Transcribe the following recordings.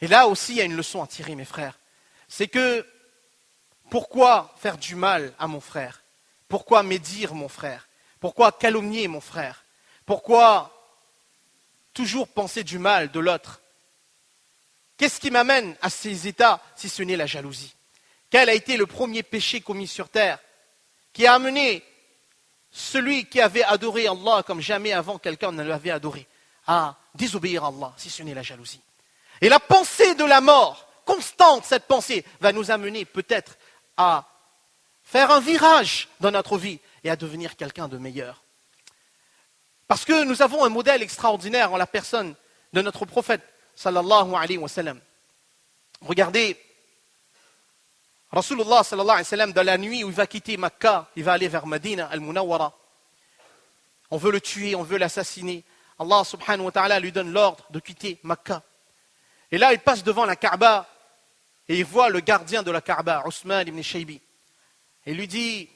Et là aussi, il y a une leçon à tirer, mes frères. C'est que, pourquoi faire du mal à mon frère? Pourquoi médire mon frère? Pourquoi calomnier mon frère? Pourquoi toujours penser du mal de l'autre? Qu'est-ce qui m'amène à ces états, si ce n'est la jalousie? Quel a été le premier péché commis sur terre qui a amené celui qui avait adoré Allah comme jamais avant quelqu'un ne l'avait adoré à désobéir à Allah, si ce n'est la jalousie? Et la pensée de la mort, constante cette pensée, va nous amener peut-être à faire un virage dans notre vie et à devenir quelqu'un de meilleur. Parce que nous avons un modèle extraordinaire en la personne de notre prophète, sallallahu alayhi wa sallam. Regardez, Rasulullah sallallahu alayhi wa sallam, dans la nuit où il va quitter Makkah, il va aller vers Medina al-Munawwara. On veut le tuer, on veut l'assassiner. Allah subhanahu wa ta'ala lui donne l'ordre de quitter Makkah. Et là, il passe devant la Kaaba et il voit le gardien de la Kaaba, Ousmane ibn Shaybi. Et il lui dit,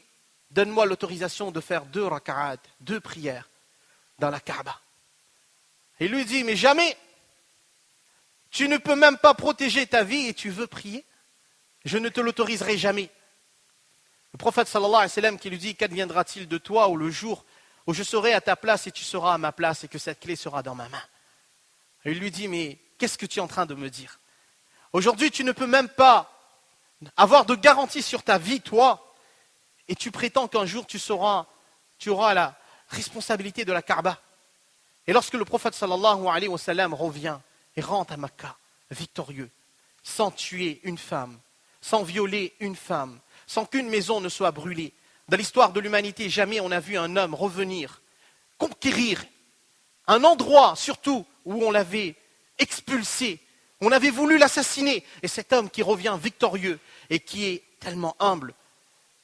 donne-moi l'autorisation de faire 2 raka'at, 2 prières dans la Kaaba. Et il lui dit, mais jamais, tu ne peux même pas protéger ta vie et tu veux prier? Je ne te l'autoriserai jamais. Le prophète sallallahu alayhi wa sallam qui lui dit, qu'adviendra-t-il de toi au le jour où je serai à ta place et tu seras à ma place et que cette clé sera dans ma main? Et il lui dit, mais qu'est-ce que tu es en train de me dire? Aujourd'hui, tu ne peux même pas avoir de garantie sur ta vie, toi, et tu prétends qu'un jour tu auras la responsabilité de la Kaaba. Et lorsque le prophète sallallahu alayhi wa sallam revient et rentre à Makkah, victorieux, sans tuer une femme, sans violer une femme, sans qu'une maison ne soit brûlée, dans l'histoire de l'humanité, jamais on a vu un homme revenir, conquérir un endroit surtout où on l'avait expulsé, on avait voulu l'assassiner, et cet homme qui revient victorieux et qui est tellement humble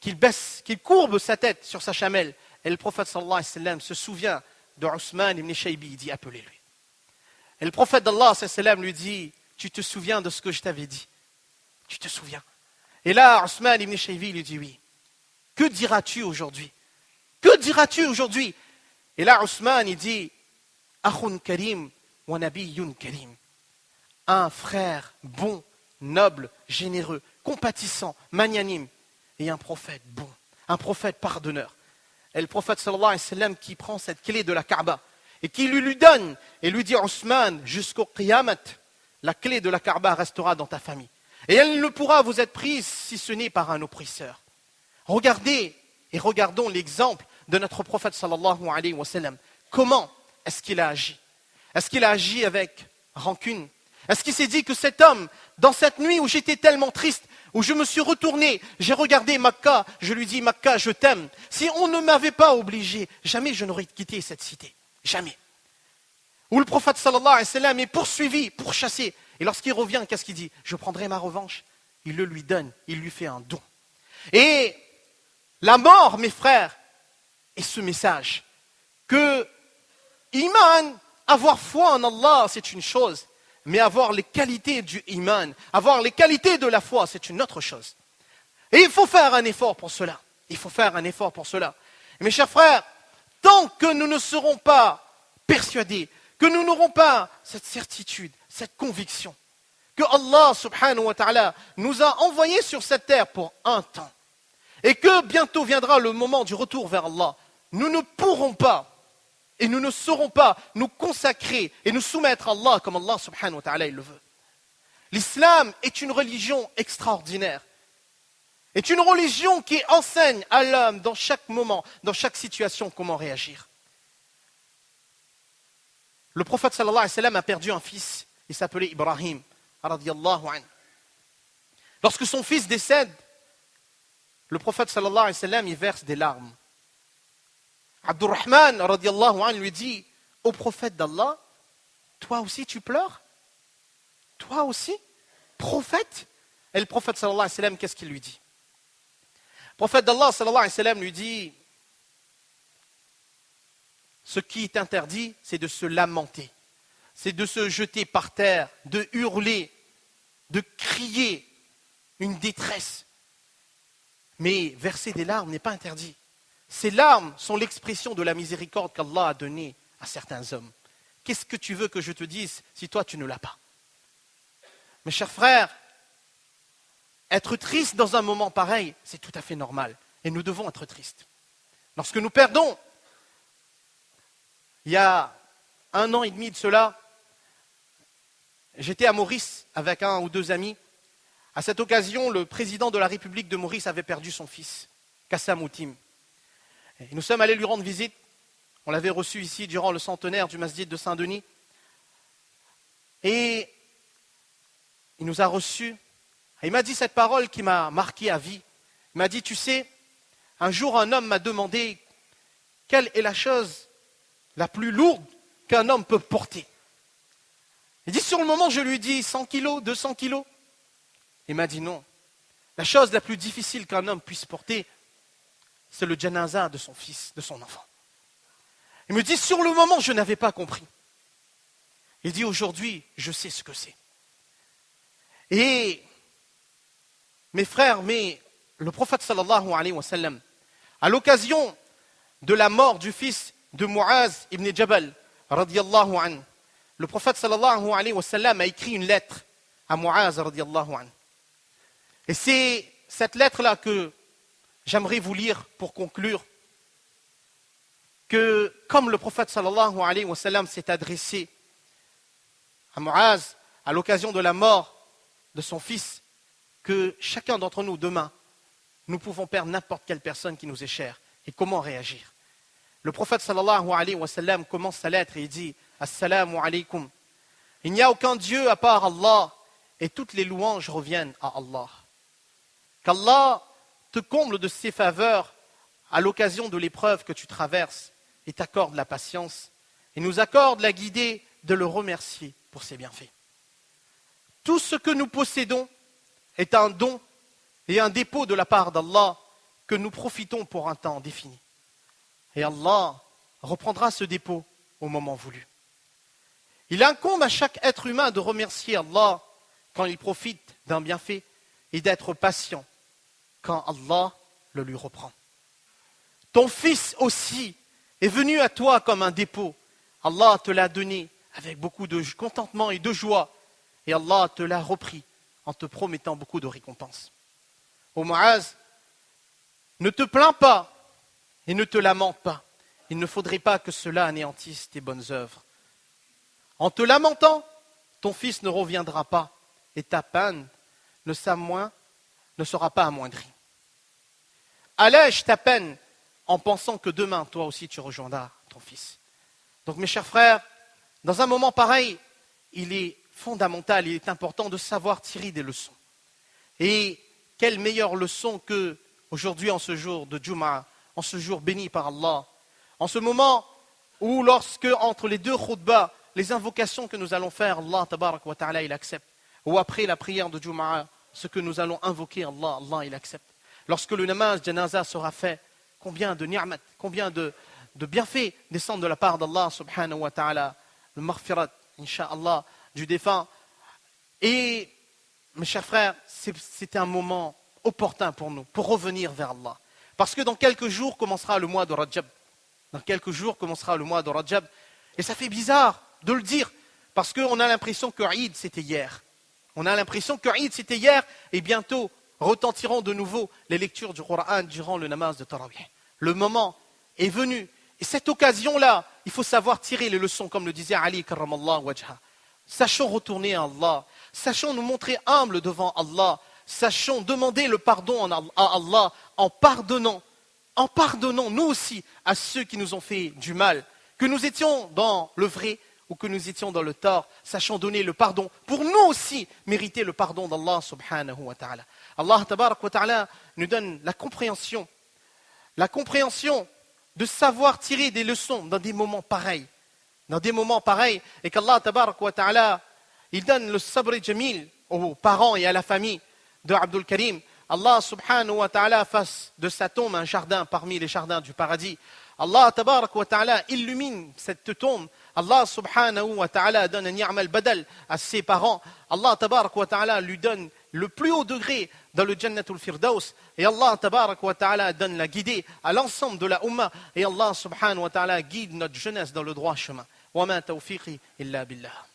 qu'il courbe sa tête sur sa chamelle. Et le prophète sallallahu alayhi wa sallam se souvient de Ousmane ibn Shaybi, il dit appelez-lui. Et le prophète d'Allah sallallahu alayhi wa sallam lui dit, tu te souviens de ce que je t'avais dit? Tu te souviens? Et là, Ousmane ibn Shaybi lui dit oui. Que diras-tu aujourd'hui? Que diras-tu aujourd'hui? Et là, Ousmane, il dit, Akhun karim wa nabiyyun karim. Un frère bon, noble, généreux, compatissant, magnanime, et un prophète bon, un prophète pardonneur. Et le prophète sallallahu alayhi wa sallam qui prend cette clé de la Kaaba et qui lui donne et lui dit, Ousmane, jusqu'au Qiyamat, la clé de la Kaaba restera dans ta famille. Et elle ne pourra vous être prise si ce n'est par un oppresseur. Regardez et regardons l'exemple de notre prophète sallallahu alayhi wa sallam. Comment est-ce qu'il a agi? Est-ce qu'il a agi avec rancune? Est-ce qu'il s'est dit que cet homme, dans cette nuit où j'étais tellement triste, où je me suis retourné, j'ai regardé Makkah, je lui dis, Makkah, je t'aime. Si on ne m'avait pas obligé, jamais je n'aurais quitté cette cité. Jamais. Où le prophète sallallahu alayhi wa sallam est poursuivi, pourchassé. Et lorsqu'il revient, qu'est-ce qu'il dit? Je prendrai ma revanche. Il le lui donne, il lui fait un don. Et la mort, mes frères, est ce message que iman, avoir foi en Allah, c'est une chose. Mais avoir les qualités du iman, avoir les qualités de la foi, c'est une autre chose. Et il faut faire un effort pour cela. Il faut faire un effort pour cela. Et mes chers frères, tant que nous ne serons pas persuadés, que nous n'aurons pas cette certitude, cette conviction, que Allah subhanahu wa ta'ala nous a envoyés sur cette terre pour un temps, et que bientôt viendra le moment du retour vers Allah, nous ne pourrons pas et nous ne saurons pas nous consacrer et nous soumettre à Allah comme Allah subhanahu wa ta'ala il le veut. L'islam est une religion extraordinaire. Est une religion qui enseigne à l'homme dans chaque moment, dans chaque situation, comment réagir. Le prophète sallallahu alayhi wa sallam a perdu un fils, il s'appelait Ibrahim, radiyallahu anhu. Lorsque son fils décède, le prophète sallallahu alayhi wa sallam, il verse des larmes. Abdurrahman, radiyallahu anhu, lui dit, ô prophète d'Allah, toi aussi tu pleures? Toi aussi? Prophète? Et le prophète sallallahu alayhi wa sallam, qu'est-ce qu'il lui dit? Le prophète d'Allah sallallahu alayhi wa sallam lui dit, ce qui est interdit, c'est de se lamenter, c'est de se jeter par terre, de hurler, de crier une détresse. Mais verser des larmes n'est pas interdit. Ces larmes sont l'expression de la miséricorde qu'Allah a donnée à certains hommes. Qu'est-ce que tu veux que je te dise si toi tu ne l'as pas? Mes chers frères, être triste dans un moment pareil, c'est tout à fait normal. Et nous devons être tristes. Lorsque nous perdons, il y a 1 an et demi de cela, j'étais à Maurice avec 1 ou 2 amis. À cette occasion, le président de la République de Maurice avait perdu son fils, Kassam Outim. Et nous sommes allés lui rendre visite. On l'avait reçu ici durant le centenaire du masjid de Saint-Denis. Et il nous a reçus. Et il m'a dit cette parole qui m'a marqué à vie. Il m'a dit, tu sais, un jour un homme m'a demandé quelle est la chose la plus lourde qu'un homme peut porter. Il dit, sur le moment, je lui ai dit 100 kilos, 200 kilos. Il m'a dit non. La chose la plus difficile qu'un homme puisse porter, c'est le janaza de son fils, de son enfant. Il me dit, sur le moment, je n'avais pas compris. Il dit, aujourd'hui, je sais ce que c'est. Et mes frères, le prophète sallallahu alayhi wa sallam, à l'occasion de la mort du fils de Muaz ibn Jabal, radiyallahu anhu, le prophète sallallahu alayhi wa sallam a écrit une lettre à Muaz, radiyallahu anhu. Et c'est cette lettre-là que j'aimerais vous lire pour conclure, que comme le prophète sallallahu alayhi wa sallam s'est adressé à Muaz à l'occasion de la mort de son fils, que chacun d'entre nous, demain, nous pouvons perdre n'importe quelle personne qui nous est chère. Et comment réagir? Le prophète sallallahu alayhi wa sallam commence sa lettre et il dit « Assalamu alaykum ». Il n'y a aucun Dieu à part Allah et toutes les louanges reviennent à Allah. Qu'Allah te comble de ses faveurs à l'occasion de l'épreuve que tu traverses et t'accorde la patience et nous accorde la guidée de le remercier pour ses bienfaits. Tout ce que nous possédons est un don et un dépôt de la part d'Allah que nous profitons pour un temps défini. Et Allah reprendra ce dépôt au moment voulu. Il incombe à chaque être humain de remercier Allah quand il profite d'un bienfait et d'être patient quand Allah le lui reprend. Ton fils aussi est venu à toi comme un dépôt. Allah te l'a donné avec beaucoup de contentement et de joie. Et Allah te l'a repris en te promettant beaucoup de récompenses. Ô Muaz, ne te plains pas et ne te lamente pas. Il ne faudrait pas que cela anéantisse tes bonnes œuvres. En te lamentant, ton fils ne reviendra pas et ta peine ne sera pas amoindrie. Allège ta peine en pensant que demain, toi aussi, tu rejoindras ton fils. Donc, mes chers frères, dans un moment pareil, il est fondamental, il est important de savoir tirer des leçons. Et quelle meilleure leçon que aujourd'hui, en ce jour de Jumu'ah, en ce jour béni par Allah, en ce moment où, lorsque, entre les 2 khutbahs, les invocations que nous allons faire, Allah tabarak wa ta'ala, il accepte. Ou après la prière de Jumu'ah, ce que nous allons invoquer, Allah, il accepte. Lorsque le namaz janaza sera fait, combien de ni'mat, combien de bienfaits descendent de la part d'Allah subhanahu wa ta'ala, le maghfirat, insha'Allah, du défunt. Et, mes chers frères, c'est un moment opportun pour nous, pour revenir vers Allah. Parce que dans quelques jours commencera le mois de Rajab. Dans quelques jours commencera le mois de Rajab. Et ça fait bizarre de le dire, parce qu'on a l'impression que Eid c'était hier. On a l'impression que Eid c'était hier, et bientôt retentiront de nouveau les lectures du Coran durant le namaz de Tarawih. Le moment est venu. Et cette occasion-là, il faut savoir tirer les leçons, comme le disait Ali karramallahu wajha. Sachons retourner à Allah. Sachons nous montrer humbles devant Allah. Sachons demander le pardon à Allah en pardonnant nous aussi à ceux qui nous ont fait du mal. Que nous étions dans le vrai ou que nous étions dans le tort, sachons donner le pardon pour nous aussi mériter le pardon d'Allah subhanahu wa ta'ala. Allah tabarak wa ta'ala nous donne la compréhension de savoir tirer des leçons dans des moments pareils. Et qu'Allah tabarak wa ta'ala, il donne le sabr jamil aux parents et à la famille de Abdul Karim. Allah subhanahu wa ta'ala fasse de sa tombe un jardin parmi les jardins du paradis. Allah tabarak wa ta'ala illumine cette tombe. Allah subhanahu wa ta'ala donne un ni'mal badal à ses parents. Allah tabarak wa ta'ala lui donne le plus haut degré dans le Jannatul Firdaus. Et Allah tabarak wa ta'ala donne la guidée à l'ensemble de la Ummah. Et Allah subhanahu wa ta'ala guide notre jeunesse dans le droit chemin. Wa ma tawfiqi illa billah.